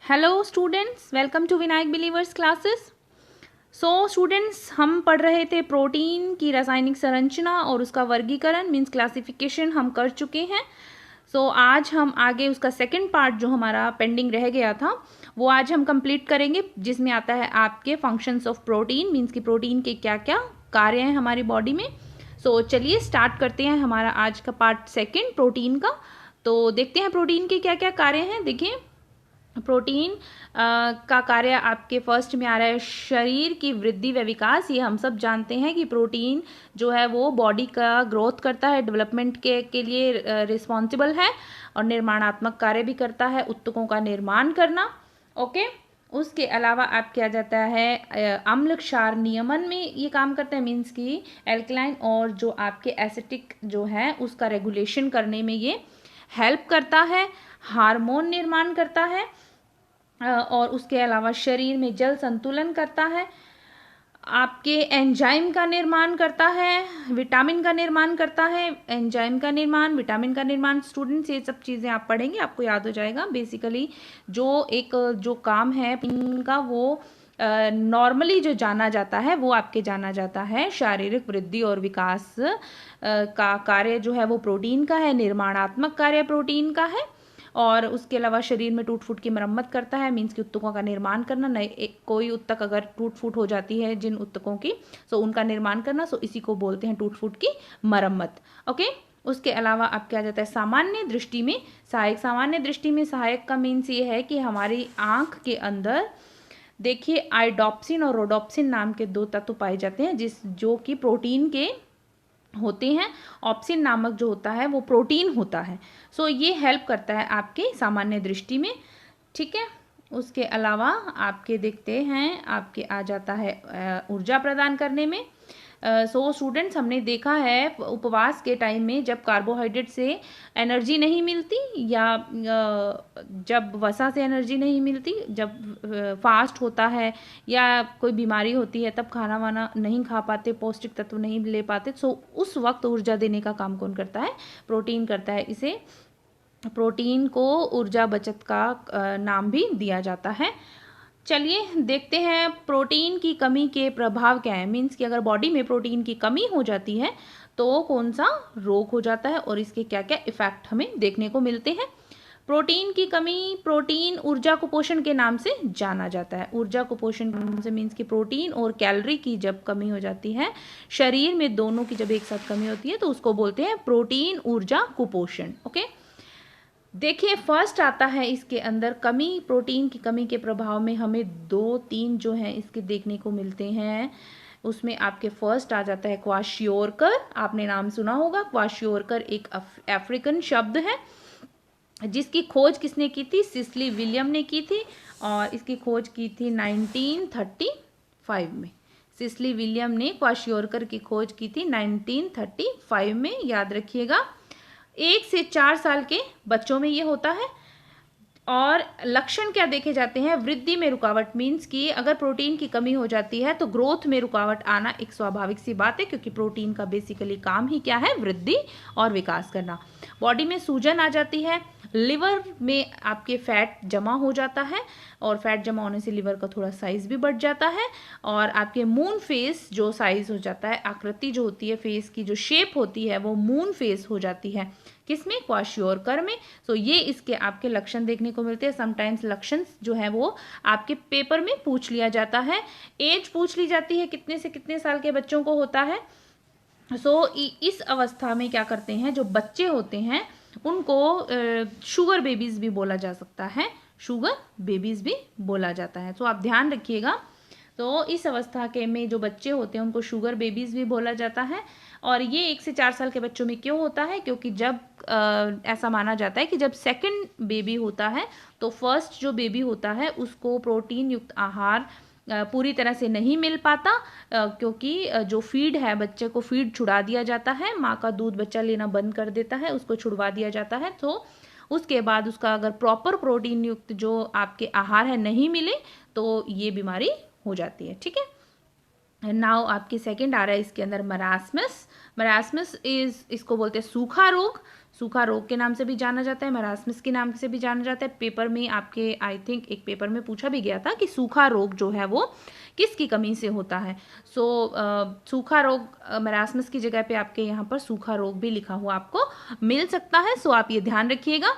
Hello students, welcome to Vinayak believers classes. So students, हम पढ़ रहे थे प्रोटीन की रासायनिक संरचना और उसका वर्गीकरण मीन्स क्लासिफिकेशन हम कर चुके हैं। आज हम आगे उसका सेकंड पार्ट जो हमारा पेंडिंग रह गया था वो आज हम कंप्लीट करेंगे, जिसमें आता है आपके फंक्शंस ऑफ प्रोटीन मीन्स कि प्रोटीन के क्या क्या कार्य हैं हमारी बॉडी में। चलिए स्टार्ट करते हैं हमारा आज का पार्ट सेकंड प्रोटीन का। तो देखते हैं प्रोटीन के क्या क्या कार्य हैं। देखिए, प्रोटीन का कार्य आपके फर्स्ट में आ रहा है शरीर की वृद्धि व विकास। ये हम सब जानते हैं कि प्रोटीन जो है वो बॉडी का ग्रोथ करता है, डेवलपमेंट के लिए रिस्पॉन्सिबल है और निर्माणात्मक कार्य भी करता है, ऊतकों का निर्माण करना। ओके, उसके अलावा आप क्या जाता है अम्ल क्षार नियमन में ये काम करता है, मीन्स कि एल्कलाइन और जो आपके एसिटिक जो है उसका रेगुलेशन करने में ये हेल्प करता है, हार्मोन निर्माण करता है और उसके अलावा शरीर में जल संतुलन करता है, आपके एंजाइम का निर्माण करता है, विटामिन का निर्माण करता है। एंजाइम का निर्माण, विटामिन का निर्माण, स्टूडेंट्स ये सब चीज़ें आप पढ़ेंगे, आपको याद हो जाएगा। बेसिकली जो काम है इनका वो नॉर्मली जो जाना जाता है वो आपके जाना जाता है शारीरिक वृद्धि और विकास का कार्य जो है वो प्रोटीन का है, निर्माणात्मक कार्य प्रोटीन का है। और उसके अलावा शरीर में टूट फूट की मरम्मत करता है, मीन्स कि ऊतकों का निर्माण करना। नए कोई ऊतक अगर टूट फूट हो जाती है जिन ऊतकों की, उनका निर्माण करना, इसी को बोलते हैं टूट फूट की मरम्मत। ओके, उसके अलावा अब क्या जाता है सामान्य दृष्टि में सहायक। सामान्य दृष्टि में सहायक का मीन्स ये है कि हमारी आँख के अंदर देखिए आइडोप्सिन और रोडोप्सिन नाम के दो तत्व पाए जाते हैं जो कि प्रोटीन के होते हैं। ऑप्सिन नामक जो होता है वो प्रोटीन होता है। ये हेल्प करता है आपके सामान्य दृष्टि में। ठीक है, उसके अलावा आपके देखते हैं आपके आ जाता है ऊर्जा प्रदान करने में। स्टूडेंट्स, हमने देखा है उपवास के टाइम में जब कार्बोहाइड्रेट से एनर्जी नहीं मिलती या जब वसा से एनर्जी नहीं मिलती, जब फास्ट होता है या कोई बीमारी होती है तब खाना वाना नहीं खा पाते, पौष्टिक तत्व नहीं ले पाते, उस वक्त ऊर्जा देने का काम कौन करता है? प्रोटीन करता है। इसे प्रोटीन को ऊर्जा बचत का नाम भी दिया जाता है। चलिए देखते हैं प्रोटीन की कमी के प्रभाव क्या है। मीन्स कि अगर बॉडी में प्रोटीन की कमी हो जाती है तो कौन सा रोग हो जाता है और इसके क्या क्या इफेक्ट हमें देखने को मिलते हैं। प्रोटीन की कमी, प्रोटीन ऊर्जा कुपोषण के नाम से जाना जाता है। ऊर्जा कुपोषण से मीन्स कि प्रोटीन और कैलोरी की जब कमी हो जाती है शरीर में, दोनों की जब एक साथ कमी होती है तो उसको बोलते हैं प्रोटीन ऊर्जा कुपोषण। ओके, देखिए फर्स्ट आता है इसके अंदर कमी, प्रोटीन की कमी के प्रभाव में हमें 2-3 जो हैं इसके देखने को मिलते हैं। उसमें आपके फर्स्ट आ जाता है क्वाशियोरकर। आपने नाम सुना होगा। क्वाशियोरकर एक अफ्रीकन शब्द है जिसकी खोज किसने की थी? सिस्ली विलियम ने की थी और इसकी खोज की थी 1935 में। सिस्ली विलियम ने क्वाशियोरकर की खोज की थी 1935 में, याद रखिएगा। 1 से 4 साल के बच्चों में ये होता है और लक्षण क्या देखे जाते हैं? वृद्धि में रुकावट, मीन्स कि अगर प्रोटीन की कमी हो जाती है तो ग्रोथ में रुकावट आना एक स्वाभाविक सी बात है, क्योंकि प्रोटीन का बेसिकली काम ही क्या है? वृद्धि और विकास करना। बॉडी में सूजन आ जाती है, लिवर में आपके फैट जमा हो जाता है और फैट जमा होने से लिवर का थोड़ा साइज भी बढ़ जाता है और आपके मून फेस जो साइज हो जाता है, आकृति जो होती है फेस की, जो शेप होती है वो मून फेस हो जाती है। किसमें? क्वाशियोरकर में। ये इसके आपके लक्षण देखने को मिलते हैं। समटाइम्स लक्षण जो है वो आपके पेपर में पूछ लिया जाता है। एज पूछ ली जाती है, कितने से कितने साल के बच्चों को होता है। इस अवस्था में क्या करते हैं, जो बच्चे होते हैं उनको शुगर बेबीज भी बोला जा सकता है, शुगर बेबीज भी बोला जाता है। आप ध्यान रखिएगा। इस अवस्था के में जो बच्चे होते हैं उनको शुगर बेबीज भी बोला जाता है। और ये 1 से 4 साल के बच्चों में क्यों होता है? क्योंकि जब ऐसा माना जाता है कि जब सेकंड बेबी होता है तो फर्स्ट जो बेबी होता है उसको प्रोटीन युक्त आहार पूरी तरह से नहीं मिल पाता, क्योंकि जो फीड है, बच्चे को फीड छुड़ा दिया जाता है, माँ का दूध बच्चा लेना बंद कर देता है, उसको छुड़वा दिया जाता है। उसके बाद उसका अगर प्रॉपर प्रोटीन युक्त जो आपके आहार है नहीं मिले तो ये बीमारी हो जाती है। ठीक है, नाउ आपकी सेकंड आ रहा है इसके अंदर मरास्मस। मरास्मस इसको बोलते हैं सूखा रोग। सूखा रोग के नाम से भी जाना जाता है, मरासमस के नाम से भी जाना जाता है। पेपर में आपके आई थिंक एक पेपर में पूछा भी गया था कि सूखा रोग जो है वो किसकी कमी से होता है। सूखा रोग मरासमस की जगह पे आपके यहाँ पर सूखा रोग भी लिखा हुआ आपको मिल सकता है, सो आप ये ध्यान रखिएगा।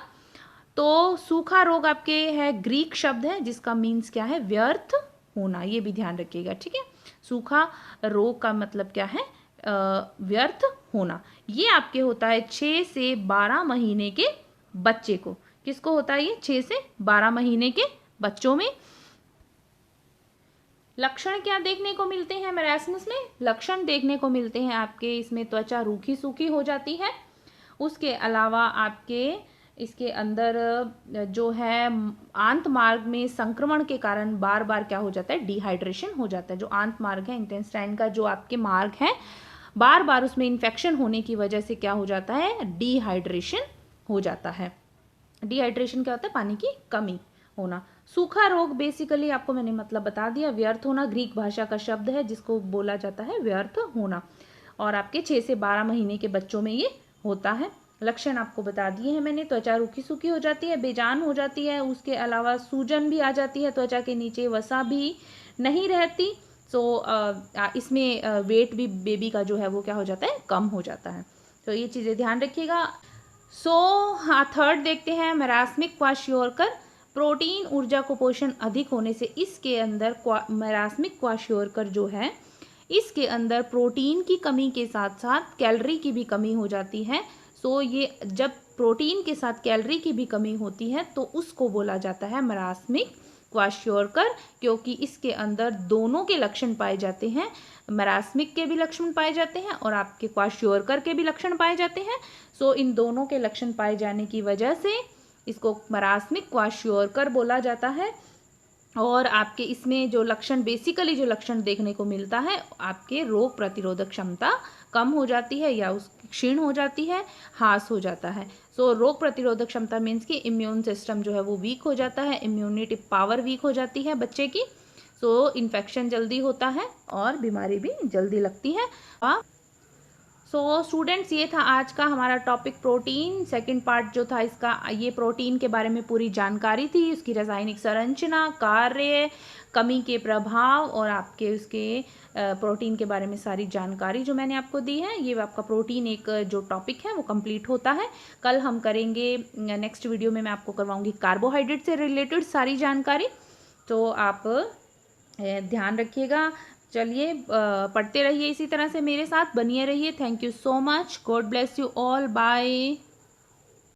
तो सूखा रोग आपके है ग्रीक शब्द है जिसका मीन्स क्या है, व्यर्थ होना, ये भी ध्यान रखिएगा, ठीक है। सूखा रोग का मतलब क्या है, व्यर्थ होना। ये आपके होता है 6 से 12 महीने के बच्चे को। किसको होता है ये, 6 से 12 महीने के बच्चों में। लक्षण क्या देखने को मिलते हैं मरासमस में, लक्षण देखने को मिलते हैं आपके इसमें त्वचा रूखी सूखी हो जाती है। उसके अलावा आपके इसके अंदर जो है आंत मार्ग में संक्रमण के कारण बार बार क्या हो जाता है, डिहाइड्रेशन हो जाता है। जो आंत मार्ग है, इंटेस्टाइन का जो आपके मार्ग है, बार बार उसमें इन्फेक्शन होने की वजह से क्या हो जाता है, डिहाइड्रेशन हो जाता है। डिहाइड्रेशन क्या होता है, पानी की कमी होना। सूखा रोग बेसिकली आपको मैंने मतलब बता दिया, व्यर्थ होना ग्रीक भाषा का शब्द है जिसको बोला जाता है व्यर्थ होना, और आपके 6 से 12 महीने के बच्चों में ये होता है। लक्षण आपको बता दिए हैं मैंने, त्वचा रूखी सूखी हो जाती है, बेजान हो जाती है, उसके अलावा सूजन भी आ जाती है त्वचा के नीचे, वसा भी नहीं रहती। इसमें वेट भी बेबी का जो है वो क्या हो जाता है, कम हो जाता है। तो ये चीज़ें ध्यान रखिएगा। हाँ, थर्ड देखते हैं मरासमिक क्वाशियोरकर। प्रोटीन ऊर्जा कुपोषण अधिक होने से इसके अंदर मरासमिक क्वाशियोरकर जो है, इसके अंदर प्रोटीन की कमी के साथ साथ कैलोरी की भी कमी हो जाती है। ये जब प्रोटीन के साथ कैलोरी की भी कमी होती है तो उसको बोला जाता है मरासमिक क्वाशियोरकर, क्योंकि इसके अंदर दोनों के लक्षण पाए जाते हैं, मरासमिक के भी लक्षण पाए जाते हैं और आपके क्वाशियोरकर के भी लक्षण पाए जाते हैं। इन दोनों के लक्षण पाए जाने की वजह से इसको मरासमिक क्वाशियोरकर बोला जाता है। और आपके इसमें जो लक्षण बेसिकली जो लक्षण देखने को मिलता है, आपके रोग प्रतिरोधक क्षमता कम हो जाती है या उसकी क्षीण हो जाती है, ह्रास हो जाता है। रोग प्रतिरोधक क्षमता मीन्स कि इम्यून सिस्टम जो है वो वीक हो जाता है, इम्यूनिटी पावर वीक हो जाती है बच्चे की। इन्फेक्शन जल्दी होता है और बीमारी भी जल्दी लगती है। स्टूडेंट्स, ये था आज का हमारा टॉपिक प्रोटीन। सेकंड पार्ट जो था इसका, ये प्रोटीन के बारे में पूरी जानकारी थी, उसकी रासायनिक संरचना, कार्य, कमी के प्रभाव और आपके उसके प्रोटीन के बारे में सारी जानकारी जो मैंने आपको दी है। ये आपका प्रोटीन एक जो टॉपिक है वो कंप्लीट होता है। कल हम करेंगे, नेक्स्ट वीडियो में मैं आपको करवाऊंगी कार्बोहाइड्रेट से रिलेटेड सारी जानकारी। तो आप ध्यान रखिएगा। चलिए, पढ़ते रहिए इसी तरह से मेरे साथ, बनिए रहिए। Thank you so much, God bless you all, bye.